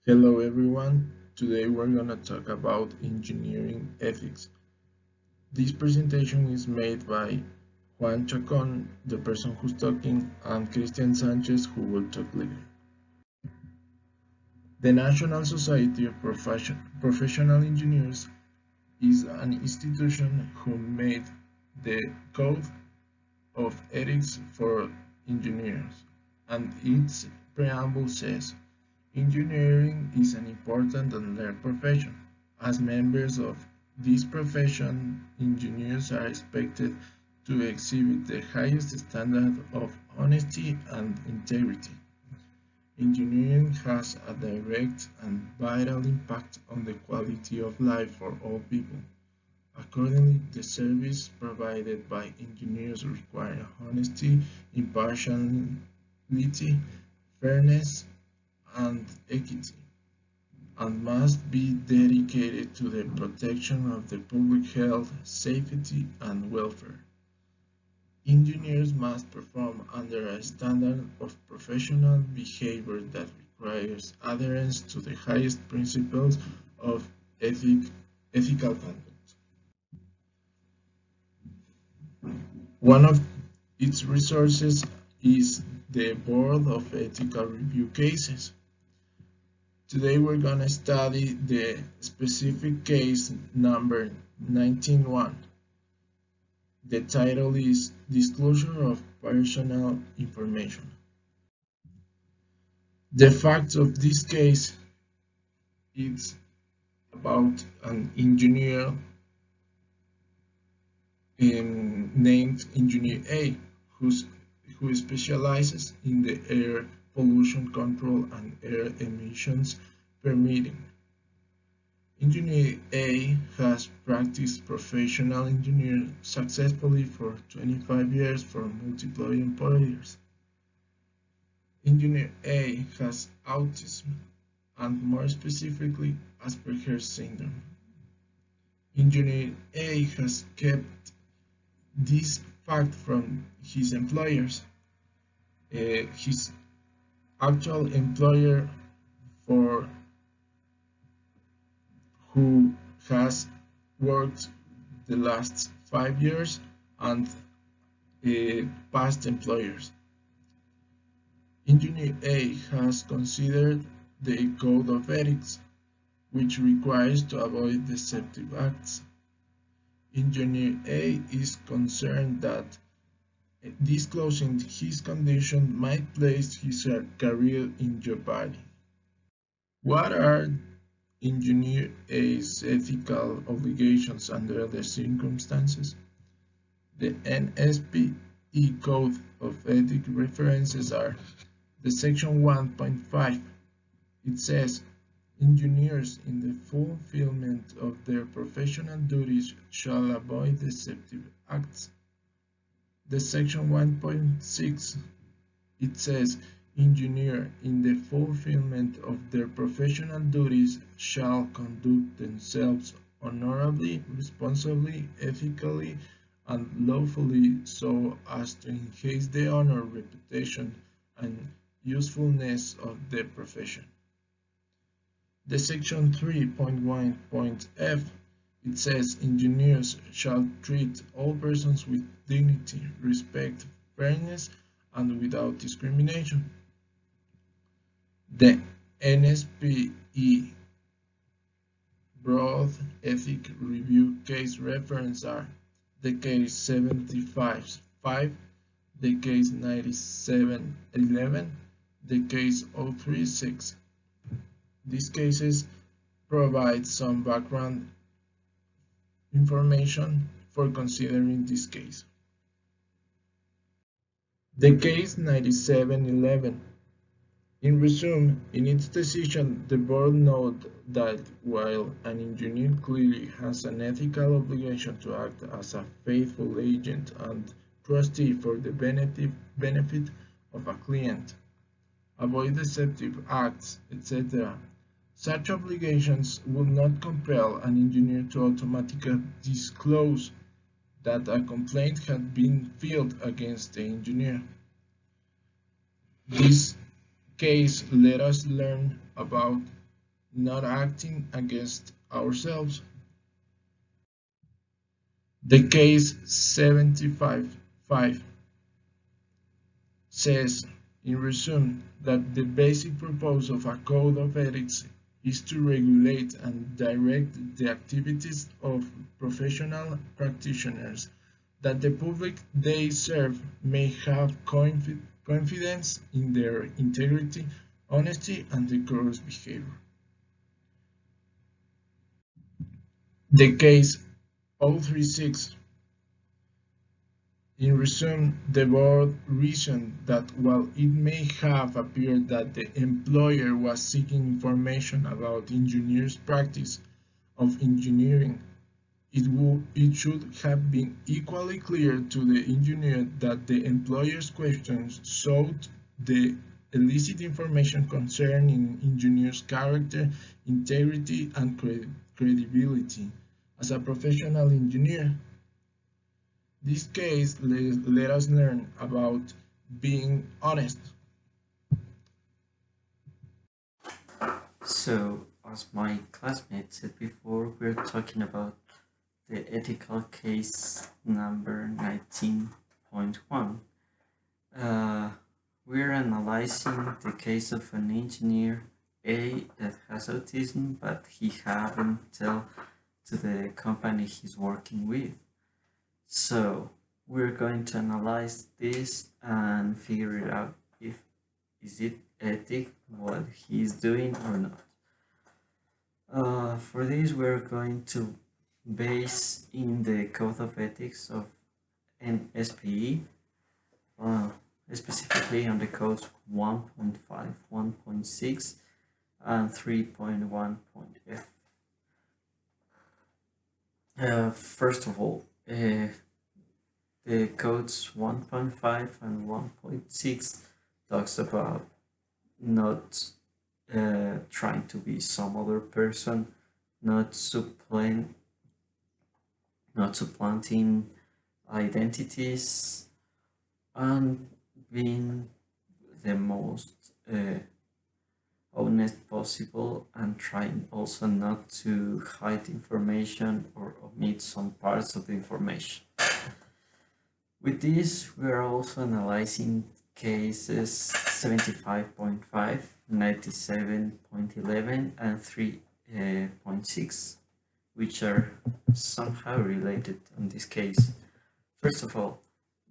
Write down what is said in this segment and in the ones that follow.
Hello everyone, today we're going to talk about engineering ethics. This presentation is made by Juan Chacon, the person who's talking, and Christian Sanchez, who will talk later. The National Society of Professional Engineers is an institution who made the Code of Ethics for Engineers, and its preamble says, engineering is an important and learned profession. As members of this profession, engineers are expected to exhibit the highest standard of honesty and integrity. Engineering has a direct and vital impact on the quality of life for all people. Accordingly, the service provided by engineers require honesty, impartiality, fairness, and equity, and must be dedicated to the protection of the public health, safety, and welfare. Engineers must perform under a standard of professional behavior that requires adherence to the highest principles of ethical conduct. One of its resources is the Board of Ethical Review Cases. Today we're going to study the specific case number 191. The title is Disclosure of Personal Information. The facts of this case is about an engineer named Engineer A who specializes in the air pollution control and air emissions permitting. Engineer A has practiced professional engineering successfully for 25 years for multiple employers. Engineer A has autism and more specifically Asperger's syndrome. Engineer A has kept this fact from his employers. His actual employer for who has worked the last 5 years and past employers. Engineer A has considered the Code of Ethics, which requires to avoid deceptive acts. Engineer A is concerned that disclosing his condition might place his career in jeopardy. What are Engineer A's ethical obligations under the circumstances? The NSPE Code of Ethics references are the Section 1.5. It says, engineers in the fulfillment of their professional duties shall avoid deceptive acts. The Section 1.6, it says, engineers in the fulfillment of their professional duties shall conduct themselves honorably, responsibly, ethically, and lawfully so as to enhance the honor, reputation, and usefulness of the profession. The Section 3.1.f, it says engineers shall treat all persons with dignity, respect, fairness, and without discrimination. The NSPE Broad Ethic Review case references are the case 75-5, the case 97-11, the case 036. These cases provide some background information for considering this case. The case 97-11. In resume, in its decision, the board noted that while an engineer clearly has an ethical obligation to act as a faithful agent and trustee for the benefit of a client, avoid deceptive acts, etc., such obligations would not compel an engineer to automatically disclose that a complaint had been filed against the engineer. This case let us learn about not acting against ourselves. The case 75.5 says, in resume, that the basic purpose of a code of ethics is to regulate and direct the activities of professional practitioners, that the public they serve may have confidence in their integrity, honesty, and decorous behavior. The case 036. In resume, the board reasoned that while it may have appeared that the employer was seeking information about engineers' practice of engineering, it should have been equally clear to the engineer that the employer's questions sought the elicit information concerning engineers' character, integrity, and credibility. As a professional engineer, this case let us learn about being honest. So, as my classmate said before, we're talking about the ethical case number 19.1. Uh, we're analyzing the case of an engineer A that has autism, but he haven't tell to the company he's working with. So we're going to analyze this and figure it out if is it ethic what he's doing or not. For this, we're going to base in the code of ethics of NSPE, uh, specifically on the codes 1.5, 1.6, and 3.1.f. First of all, the codes 1.5 and 1.6 talks about not trying to be some other person, not supplanting identities, and being the most honest possible, and trying also not to hide information or omit some parts of the information. With this, we are also analyzing cases 75.5, 97.11, and 3.6, which are somehow related in this case. First of all,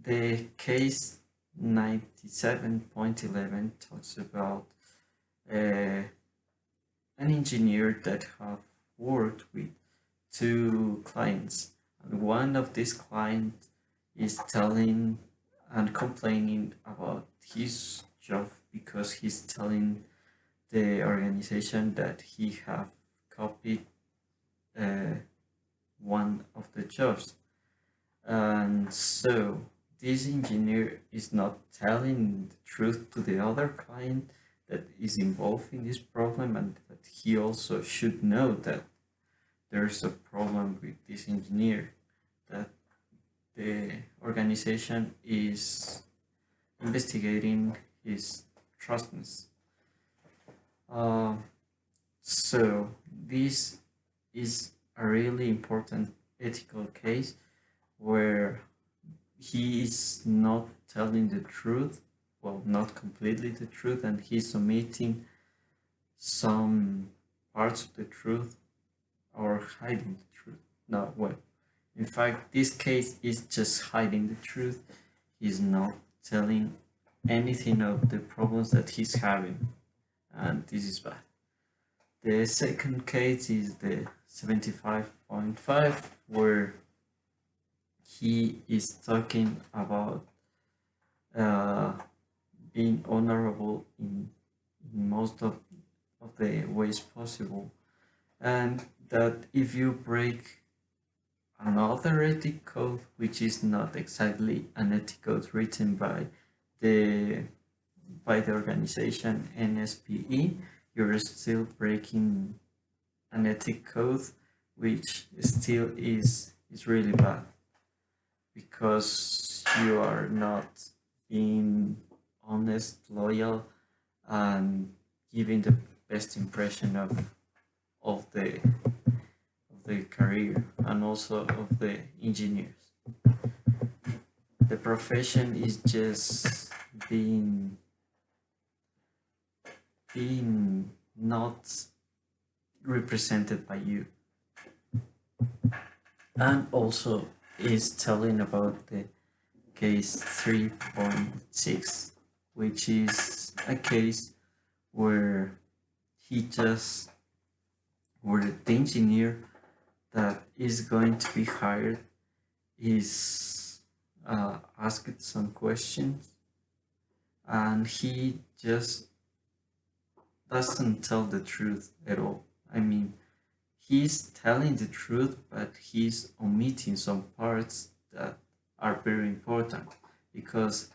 the case 97.11 talks about an engineer that have worked with two clients, and one of these clients is telling and complaining about his job because he's telling the organization that he have copied uh, one of the jobs. And so this engineer is not telling the truth to the other client that is involved in this problem, and that he also should know that there's a problem with this engineer, that the organization is investigating his trustness. Uh, so this is a really important ethical case where he is not telling the truth, well, not completely the truth, and he's omitting some parts of the truth or hiding the truth. No, well, in fact, this case is just hiding the truth. He's not telling anything of the problems that he's having, and this is bad. The second case is the 75.5, where he is talking about uh, being honorable in most of the ways possible, and that if you break another ethic code, which is not exactly an ethic code written the by the organization NSPE, you're still breaking an ethic code, which still is really bad because you are not being honest, loyal, and giving the best impression of the career and also of the engineers. The profession is just being being not represented by you, and also is telling about the case 3.6, which is a case where he just where the engineer that is going to be hired is asked some questions, and he just doesn't tell the truth at all. I mean, he's telling the truth, but he's omitting some parts that are very important, because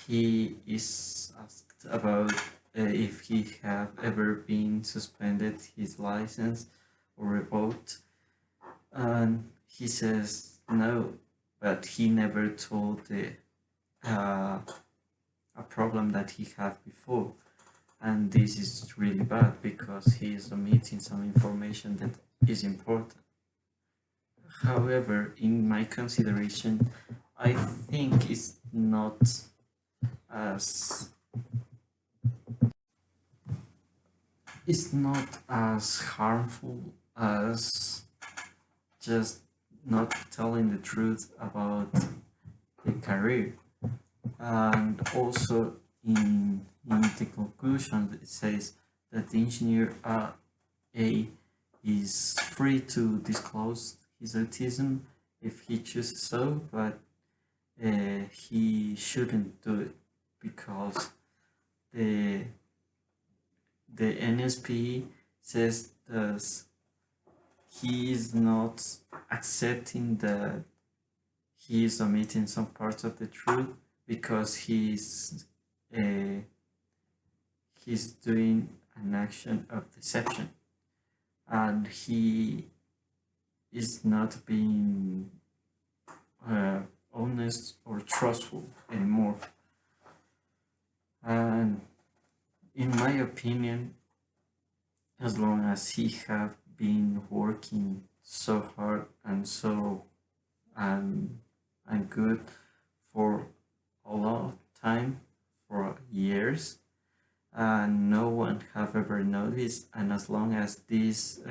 he is asked about if he have ever been suspended his license or revoked, and he says no, but he never told uh, a problem that he had before, and this is really bad because he is omitting some information that is important. However, in my consideration, I think as it's not as harmful as just not telling the truth about the career. And also in the conclusion, it says that the engineer A is free to disclose his autism if he chooses so, but he shouldn't do it because the the NSP says that he is not accepting that he is omitting some parts of the truth because uh, he's doing an action of deception, and he is not being uh, honest or trustful anymore. And in my opinion, as long as he have been working so hard and so and and good for a long time, for years, and no one have ever noticed, and as long as this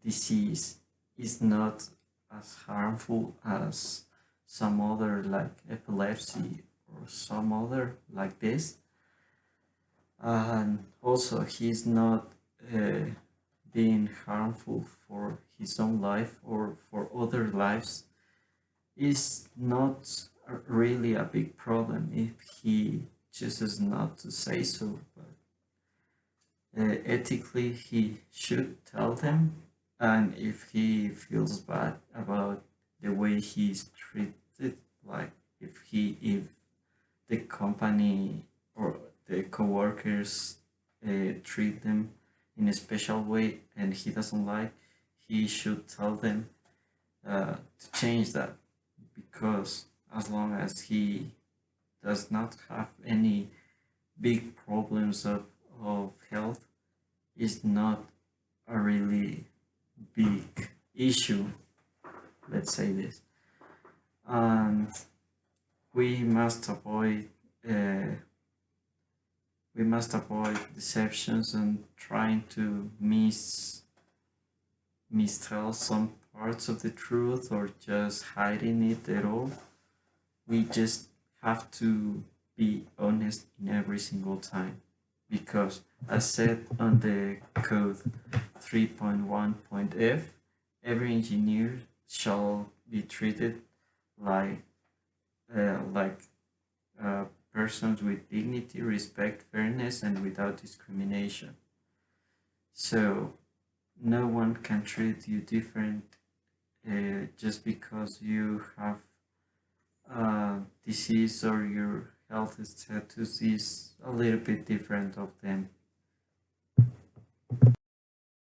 disease is not as harmful as some other like epilepsy or some other like this, and also he's not uh, being harmful for his own life or for other lives, is not really a big problem if he chooses not to say so. But ethically, he should tell them, and if he feels bad about the way he's treated, like if the company or the coworkers treat them in a special way and he doesn't like, he should tell them to change that, because as long as he does not have any big problems of health, is not a really big issue, let's say this. And we must avoid uh, we must avoid deceptions and trying to mistell some parts of the truth or just hiding it at all. We just have to be honest in every single time, because as said on the code 3.1.f, every engineer shall be treated like like persons with dignity, respect, fairness, and without discrimination. So no one can treat you different just because you have disease or your health status is a little bit different of them.